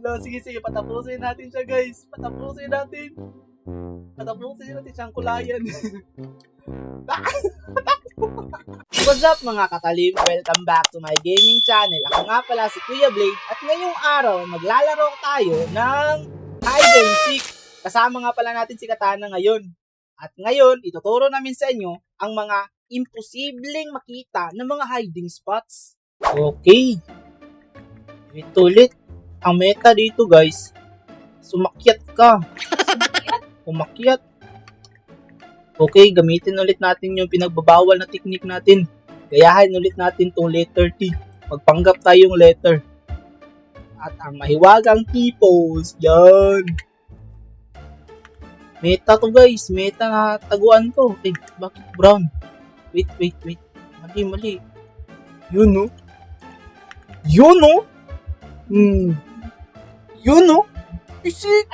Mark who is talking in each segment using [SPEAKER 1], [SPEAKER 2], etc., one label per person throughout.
[SPEAKER 1] No, sige, patapusin natin siya, guys. Patapusin natin siyang kulayan. What's up mga katalim? Welcome back to my gaming channel. Ako nga pala si Kuya Blade at ngayong araw maglalaro tayo ng hide and seek. Kasama nga pala natin si Katana ngayon. At ngayon, ituturo namin sa inyo ang mga imposibleng makita ng mga hiding spots. Okay. Ito ulit. Ang meta dito guys, sumakyat ka. Umakyat. Okay, gamitin ulit natin yung pinagbabawal na technique natin. Gayahin ulit natin tong letter T. Magpanggap tayong letter. At ang mahiwagang T-pose. Yan. Meta to guys. Meta na taguan to. Eh, bakit brown? Wait. Mali. Yun no? Yun no? Isik!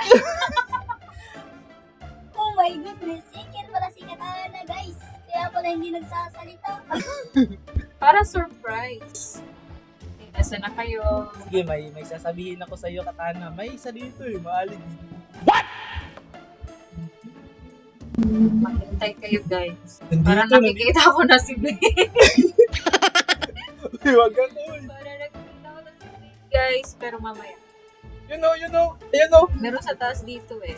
[SPEAKER 2] Oh my goodness, Sikir pala si Katana guys. Kaya pala hindi nagsasalita.
[SPEAKER 3] Para surprise. Nasa na kayo?
[SPEAKER 1] Sige, may sasabihin ako sa iyo, Katana. May isa dito eh, maalig.
[SPEAKER 3] Maghintay kayo guys.
[SPEAKER 1] Nandito,
[SPEAKER 3] Para nakikita ko na si Blade.
[SPEAKER 1] Huwag ka to.
[SPEAKER 3] Para nakikita ko na si Blade guys. Pero mamaya.
[SPEAKER 1] You know. Ayun no.
[SPEAKER 3] Meron sa taas dito eh.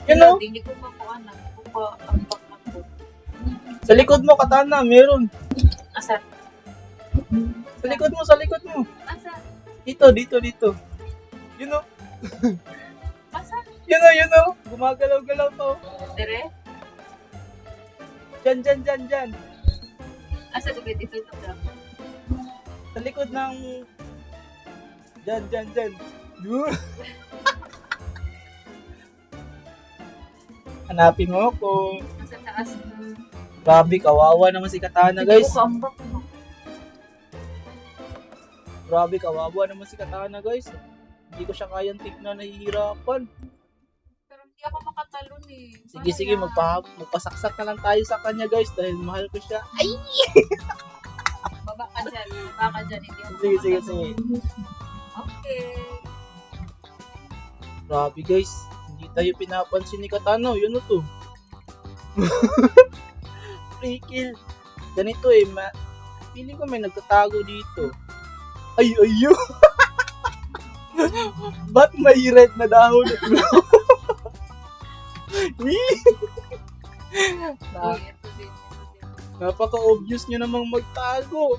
[SPEAKER 1] You know.
[SPEAKER 3] Hindi ko makuha na. Ambak na po.
[SPEAKER 1] Sa likod mo, Katana, meron.
[SPEAKER 3] Asa?
[SPEAKER 1] Sa likod mo.
[SPEAKER 3] Asa?
[SPEAKER 1] Dito. You know.
[SPEAKER 3] Asa?
[SPEAKER 1] You know. Gumagalaw-galaw to.
[SPEAKER 3] Dire?
[SPEAKER 1] Dyan.
[SPEAKER 3] Asa dito lang.
[SPEAKER 1] Sa likod ng... Dyan. Hanapin mo ako.
[SPEAKER 3] Nasa taas na.
[SPEAKER 1] Grabe, kawawa naman si Katana, guys.
[SPEAKER 3] Hindi ko ambak mo.
[SPEAKER 1] Grabe, kawawa naman si Katana, guys. Hindi ko siya kayang tignan, nahihirapan.
[SPEAKER 3] Pero hindi ako makatalon eh.
[SPEAKER 1] Sige, magpasaksak na lang tayo sa kanya, guys, dahil mahal ko siya. Ay!
[SPEAKER 3] Baba ka dyan. Hindi ako
[SPEAKER 1] Sige.
[SPEAKER 3] makatalon. Okay.
[SPEAKER 1] Grabe, guys. Hindi tayo pinapansin ni Katana. Yun to. Free kill. Ganito eh, feeling ko may nagtatago dito. Ayun. Ba't may red na dahon?
[SPEAKER 3] Uy, ito din.
[SPEAKER 1] Napaka-obvious nyo namang magtago.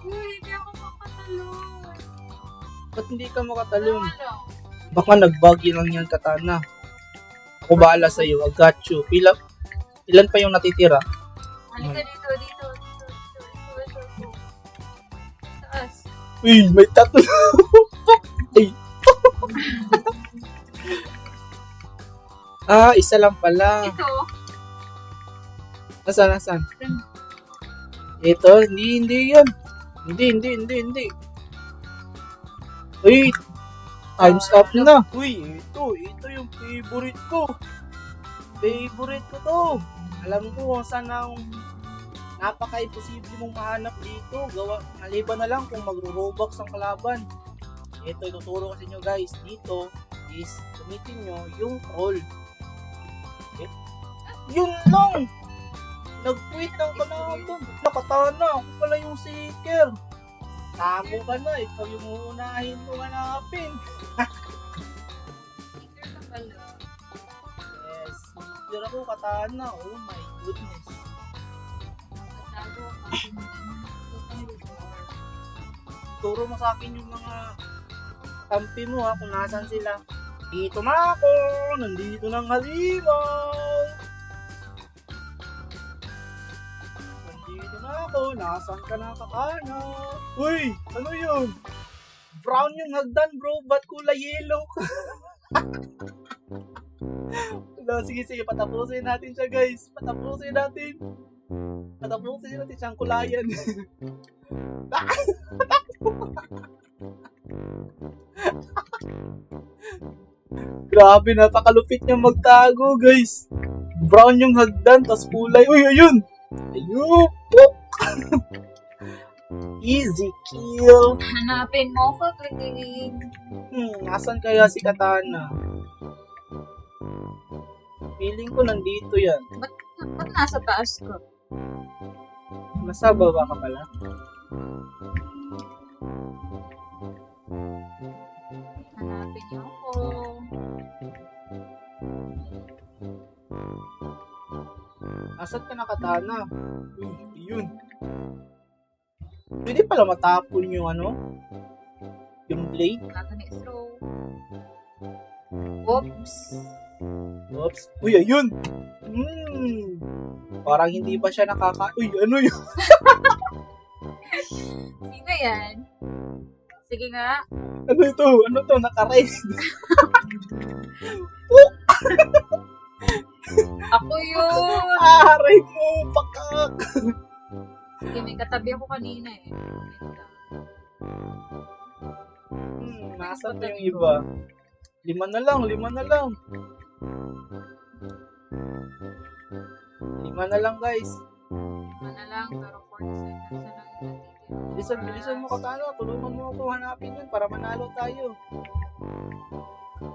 [SPEAKER 3] Uy, hindi ako makatalon.
[SPEAKER 1] Ba't hindi ka makatalon?
[SPEAKER 3] Ano?
[SPEAKER 1] Baka nag-buggy lang yan, Katana. Ako bahala sa'yo. I got you. Ilan pa yung natitira?
[SPEAKER 3] Halika dito. Taas.
[SPEAKER 1] Uy, may tattoo. Ay. Isa lang pala.
[SPEAKER 3] Ito.
[SPEAKER 1] Nasaan? Ito? Hindi yan. Hindi. Uy, time's up na. Uy, ito yung favorite ko. Favorite ko to. Alam ko kung saan ang napaka-imposible mong mahanap dito. Maliban na lang kung magro-robux ang kalaban. Ito, ituturo ko sa inyo guys. Dito is gamitin nyo yung troll. Okay? Yun lang! Nag-quit ang kalaban. Nakatana, ako pala yung seeker. Tamo ka na, ikaw yung uunahin kong hanapin.
[SPEAKER 3] Sticker ka pala.
[SPEAKER 1] Yes, seeker ako, Katana. Oh my goodness.
[SPEAKER 3] Natago ako.
[SPEAKER 1] Turo mo sa akin yung mga kampi mo ha, kung nasan sila. Dito na ako, nandito ng halimaw. Nandito na ako, nasan ka na, Katana? Uy, ano yun? Brown yung hagdan bro, ba't kulay yellow? Sige, patapusin natin siya guys. Patapusin natin siyang kulayan. Grabe, napakalupit niya magtago, guys. Brown yung hagdan, tas kulay. Uy, ayun! Ayun! Easy kill.
[SPEAKER 3] Hanapin mo ko, Green.
[SPEAKER 1] Asan kaya si Katana? Feeling ko nandito yan.
[SPEAKER 3] Ba't nasa taas ka?
[SPEAKER 1] Nasa baba ka pala.
[SPEAKER 3] Hanapin niyo ako.
[SPEAKER 1] Asan ka na, Katana? Yun. Pwede pala matapon yung yung blade.
[SPEAKER 3] Wala ka na throw. Oops.
[SPEAKER 1] Oops. Uy, ayun! Parang hindi pa siya Uy, ano yun?
[SPEAKER 3] Sino yan? Sige nga.
[SPEAKER 1] Ano ito? Ano to? Naka-raid.
[SPEAKER 3] Ako yun!
[SPEAKER 1] Aray mo! Pakak!
[SPEAKER 3] Sige, may katabi ako kanina eh.
[SPEAKER 1] Nasaan pa yung iba? 5 na lang. 5 na lang, guys.
[SPEAKER 3] Ano lang, pero 40 seconds na lang yung natitira.
[SPEAKER 1] Bilisan mo, Katana. Tulungan mo ako hanapin yun para manalo tayo.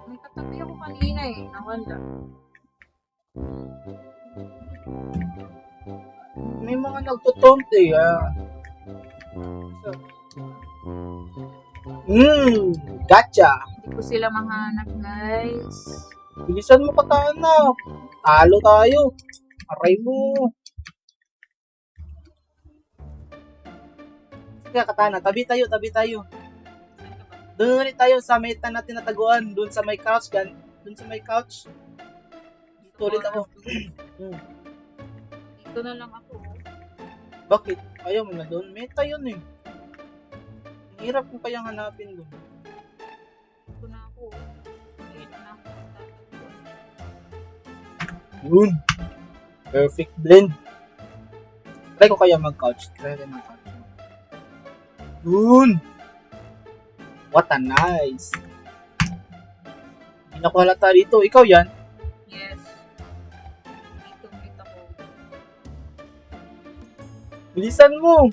[SPEAKER 3] May katabi ako kanina eh. Nawala.
[SPEAKER 1] May mga nagtutomte, Gotcha!
[SPEAKER 3] Hindi ko sila mahanap, guys.
[SPEAKER 1] Bilisan mo, Katana. Talo tayo. Aray mo. Sige, Katana. Tabi tayo. Doon ulit tayo sa meta natin nataguan. Doon sa may couch. Doon sa may couch. Dito ulit ako.
[SPEAKER 3] Dito na lang ako.
[SPEAKER 1] Bakit? Ayaw mo na doon? Meta yun eh. Ang hirap mo kayang hanapin doon.
[SPEAKER 3] Dito na ako. Dito na ako.
[SPEAKER 1] Yun. Perfect blend. Try ko kaya mag-couch. Yun. What a nice. Hindi na ko halata dito. Ikaw yan.
[SPEAKER 3] Yes. Dito ulit ako.
[SPEAKER 1] Bilisan mo.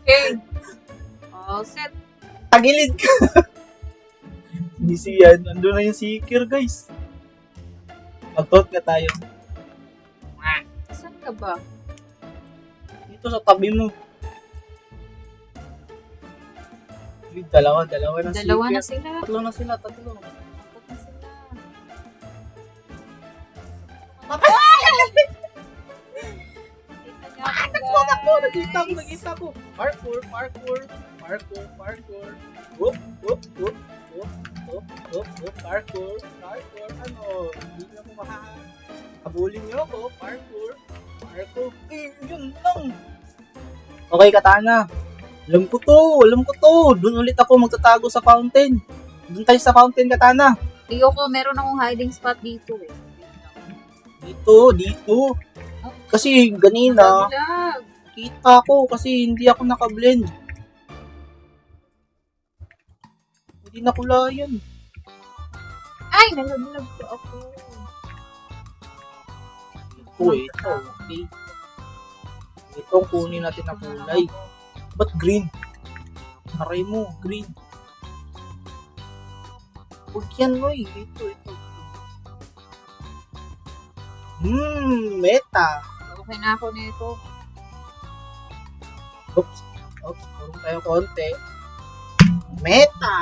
[SPEAKER 3] Okay. All set.
[SPEAKER 1] Tagilid ka. Busy yan. Ando na yung seeker, guys. Mag-tot ka tayo.
[SPEAKER 3] Saan ka ba?
[SPEAKER 1] Dito sa tabi mo. Dalawa na
[SPEAKER 3] Dalawa na
[SPEAKER 1] seeker.
[SPEAKER 3] sila.
[SPEAKER 1] Tatlo.
[SPEAKER 3] Apat na sila.
[SPEAKER 1] Takbo! Nakita ko! Parkour! Parkour! Hindi na mo habulin niyo ako. Parkour! Yun lang! Okay, Katana. Alam ko to! Doon ulit ako magtatago sa fountain. Doon tayo sa fountain, Katana.
[SPEAKER 3] Ayoko, meron akong hiding spot dito eh.
[SPEAKER 1] Dito. Kasi ganina,
[SPEAKER 3] Lag.
[SPEAKER 1] kita ko kasi hindi ako naka-blend. Hindi na kulayan.
[SPEAKER 3] Ay, nalaglag ko ako.
[SPEAKER 1] Ito. Okay. Itong kunin natin na kulay. Ba't green? Aray mo, green. Huwag yan, Noy. Ito. Meta.
[SPEAKER 3] Okay na ako nito.
[SPEAKER 1] Oops, kurong tayo konti. Meta!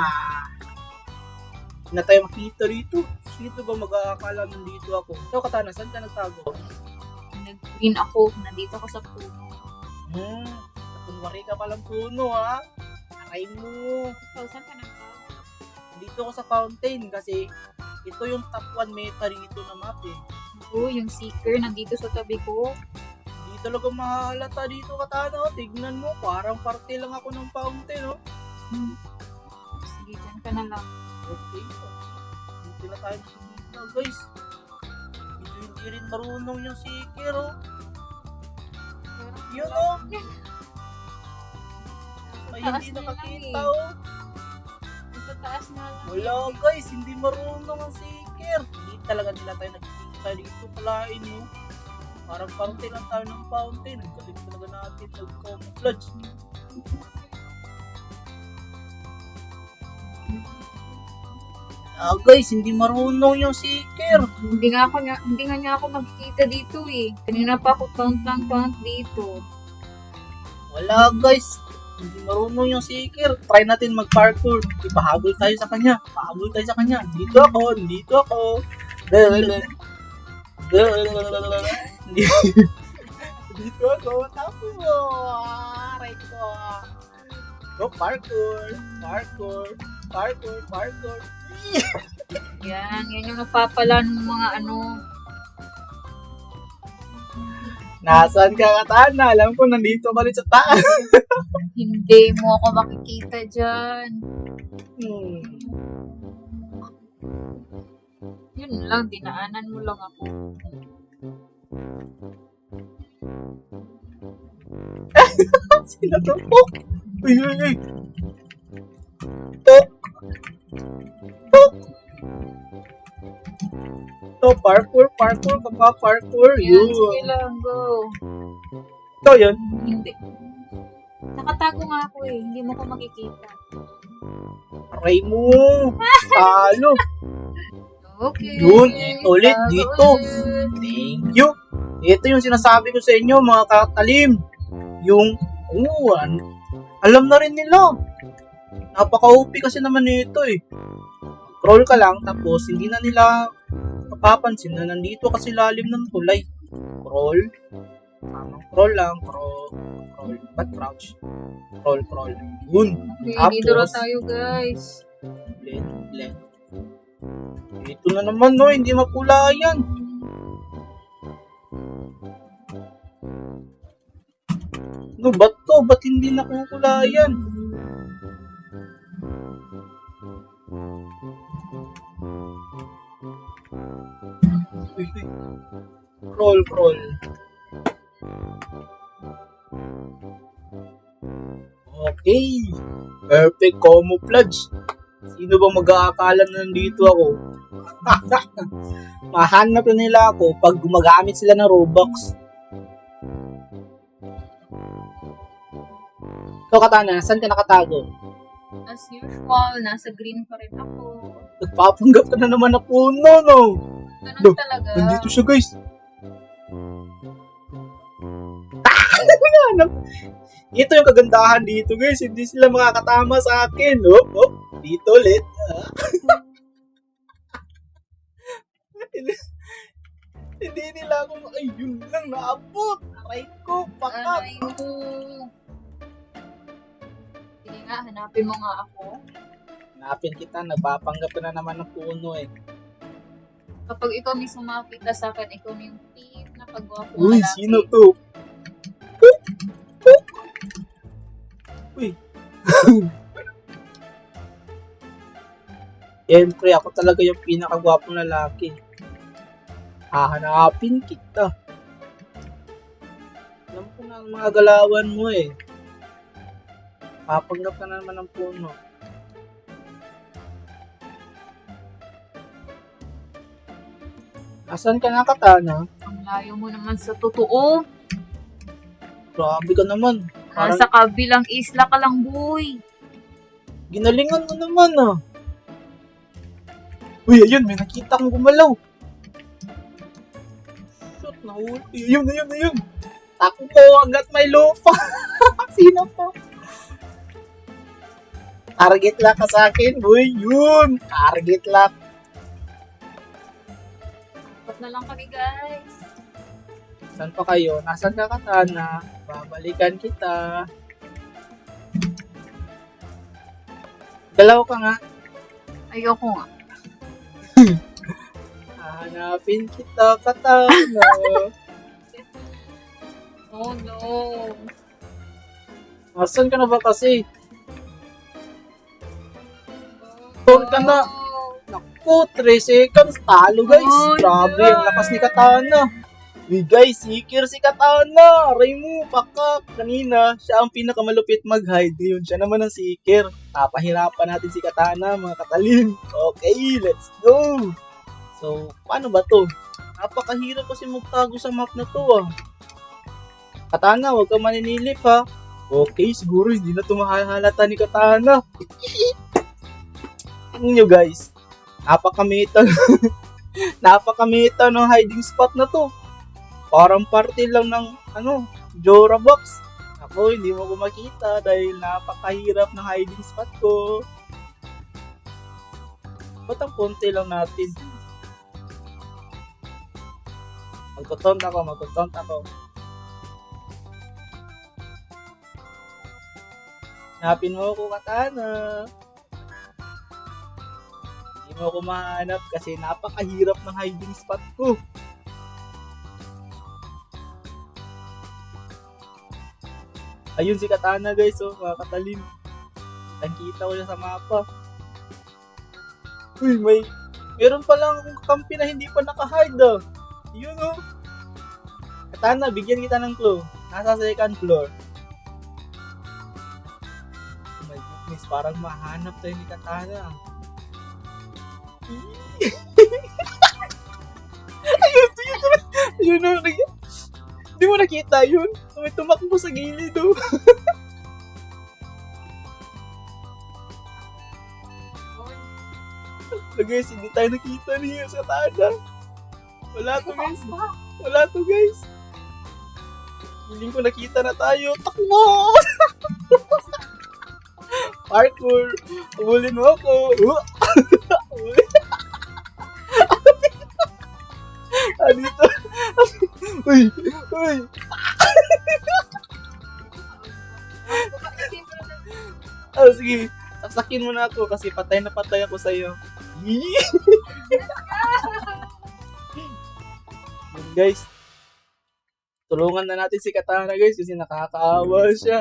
[SPEAKER 1] Hindi na tayo makita rito. Sino ba mag-aakala nandito ako? Ikaw, Katana, saan ka nagtago?
[SPEAKER 3] Nag-green ako. Nandito ako sa puno.
[SPEAKER 1] Kunwari ka palang puno, ha? Aray mo.
[SPEAKER 3] Ikaw, saan ka nagtago?
[SPEAKER 1] Dito ako sa fountain kasi ito yung top 1 meta rito na map eh.
[SPEAKER 3] Oo, yung seeker nandito sa tabi ko.
[SPEAKER 1] Hindi talaga mahalata dito, Katana. Tignan mo, parang parte lang ako ng fountain, oh.
[SPEAKER 3] Sige, dyan ka na lang.
[SPEAKER 1] Okay. Dito na tayo makikita, guys. Hindi rin marunong yung seeker, oh. Yun, oh. Ay, hindi nakakita, oh.
[SPEAKER 3] Sa taas na lang.
[SPEAKER 1] Wala, guys. Hindi marunong ang seeker. Hindi talaga nila tayo nagkikita dito. Palain, oh. Parang fountain lang tayo ng fountain. Ang galing talaga natin mag-camouflage. Guys, hindi marunong yung seeker.
[SPEAKER 3] Hindi nga niya ako magkikita dito eh. Kanina pa ako count dito.
[SPEAKER 1] Wala guys. Hindi marunong yung seeker. Try natin mag-parkour. Ipahabol tayo sa kanya. Pahabol tayo sa kanya. Dito ako. Dito ako. Tapos mo. Aray ko. Go parkour. Parkour.
[SPEAKER 3] Yan yung napapalan ng mga ano.
[SPEAKER 1] Nasaan ka, Katana? Alam ko, nandito ka rin sa taas.
[SPEAKER 3] Hindi mo ako makikita dyan. Yun lang, dinaanan mo lang ako.
[SPEAKER 1] Sino to? Pok! Uy! Pok! So, parkour.
[SPEAKER 3] Yan, sige lang, go.
[SPEAKER 1] Ito yun.
[SPEAKER 3] Hindi. Nakatago nga ako eh, hindi mo ko makikita.
[SPEAKER 1] Aray mo. Talo.
[SPEAKER 3] Okay.
[SPEAKER 1] Yun, ito ulit,
[SPEAKER 3] tago
[SPEAKER 1] dito.
[SPEAKER 3] ulit.
[SPEAKER 1] Thank you. Ito yung sinasabi ko sa inyo, mga katalim. Yung, alam na rin nila. Napaka-OP kasi naman nito eh. Scroll ka lang, tapos hindi na nila mapapansin na nandito kasi lalim ng tulay. Scroll. Tamang scroll lang. Scroll. Ba't crouch? Scroll. Yun.
[SPEAKER 3] Okay,
[SPEAKER 1] Tapos,
[SPEAKER 3] dito na tayo guys.
[SPEAKER 1] blend. Ito na naman no, hindi mapulayan. No, ba't to? Ba't hindi nakukulayan? Uy. Scroll. Okay. Perfect camouflage. Sino bang mag-aakala na nandito ako? Mahanap na nila ako pag gumagamit sila ng Robux. Ikaw, Katana, saan ka nakatago?
[SPEAKER 3] As usual, nasa green pa rin ako.
[SPEAKER 1] Nagpapanggap ka na naman na puno, no?
[SPEAKER 3] Ganun talaga.
[SPEAKER 1] Nandito siya, guys. Ito yung kagandahan dito, guys. Hindi sila makakatama sa akin. Dito ulit. Hindi nila ako, ayun lang, naabot. Aray ko, pakat.
[SPEAKER 3] Aray ko. Sige nga, hanapin mo nga ako.
[SPEAKER 1] Hanapin kita, nagpapanggap ka na naman ng puno eh.
[SPEAKER 3] Kapag ikaw mismo makakita sa akin, ikaw na yung tip na pagwapo
[SPEAKER 1] Uy,
[SPEAKER 3] lalaki.
[SPEAKER 1] sino to? Uy. Siyempre, ako talaga yung pinakagwapong lalaki. Hahanapin kita. Alam ko na ang mga galawan mo eh. Papanggap ka na naman ng puno. Asan ka na, Katana?
[SPEAKER 3] Ang layo mo naman sa totoo.
[SPEAKER 1] Grabe ka naman. Parang
[SPEAKER 3] Nasa kabilang isla ka lang, boy.
[SPEAKER 1] ginalingan mo naman ah. Uy, ayun, may nakita kong gumalaw. Shoot, nahuli. Ayun. Takbo hanggat may lupa. Sino to? Target lock ka sa akin, boy. Yun, target lock.
[SPEAKER 3] Dapat na lang kami, guys.
[SPEAKER 1] Saan pa kayo? Nasaan ka, Katana? Babalikan kita. Galaw ka nga.
[SPEAKER 3] Ayoko nga.
[SPEAKER 1] Hahanapin kita, Katana.
[SPEAKER 3] Oh, no.
[SPEAKER 1] Nasaan ka na ba kasi? Doon ka na. Naku, 3 seconds. Talo, guys.
[SPEAKER 3] Oh,
[SPEAKER 1] Grabe,
[SPEAKER 3] no.
[SPEAKER 1] ang lakas ni Katana. Uy, guys, seeker si Katana. Aray mo, pakak. Kanina, siya ang pinakamalupit mag-hide. Ngayon, siya naman ang seeker. Papahirapan natin si Katana, mga katalim. Okay, let's go. So, paano ba to? Napakahirap kasi magtago sa map na to ah. Katana, huwag kang maninilip ha. Okay, siguro hindi na tumahalata ni Katana. Tingnan nyo guys. Napakamita. Napakamita ng hiding spot na to. Parang party lang ng Jora box. Ako, hindi mo ko makita dahil napakahirap ng hiding spot ko. Ba't ang konti lang natin? Magtotont ako. Hanapin mo ako, Katana. Hindi mo ako mahanap kasi napakahirap ng hiding spot ko. Ayun si Katana guys, oh, mga katalim. Kita ko siya sa mapa. Uy, meron palang kampi na hindi pa naka-hide ah. Yun oh. Katana, bigyan kita ng clue. Nasa second floor. Oh my goodness, parang mahanap tayo ni Katana. Ayun oh. Hindi mo nakita yun? May tumakbo sa gilid oh. Guys, hindi tayo nakita niya sa Katana. Wala to guys. Feeling ko nakita na tayo. Takbo! Parkour! Umulin mo ako! Dito! Uy! Sige. Saksakin mo na ako kasi patay na patay ako sa'yo. Guys, tulungan na natin si Katana guys kasi nakakaawa siya.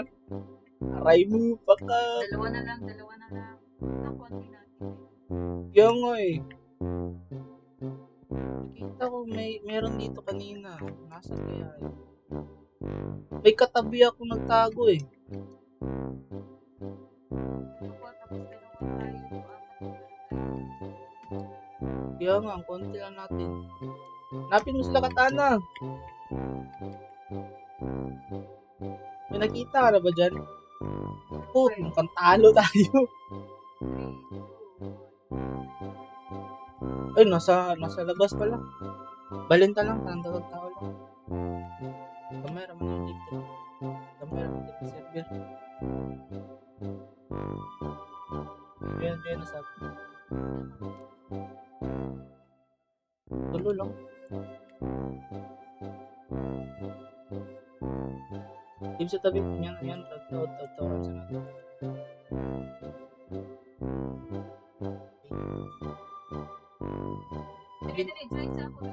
[SPEAKER 1] Aray mo pa ka.
[SPEAKER 3] Dalawa na lang. Ang konti natin.
[SPEAKER 1] Kaya nga eh. Nakita ko meron dito kanina. Nasaan kaya eh? May katabi ako nagtago eh. Kaya nga, ang konti lang natin. Hanapin mo sila, Katana. May nakita ka na ba dyan? Mukhang talo tayo. Ay, nasa labas pala. Balinta lang, parang tao lang. Kamera man yung dito. Kamera man dito, server. Yan, nasabi. Tulo lang. Team sa tabi. Yan. Tawaran sa natin.
[SPEAKER 3] Dali, sa ako.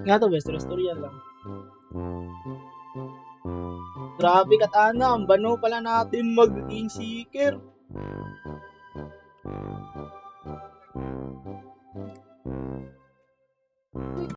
[SPEAKER 1] Nga to, best story yan lang. Grabe, Katana, ang bano pala natin mag-game seeker.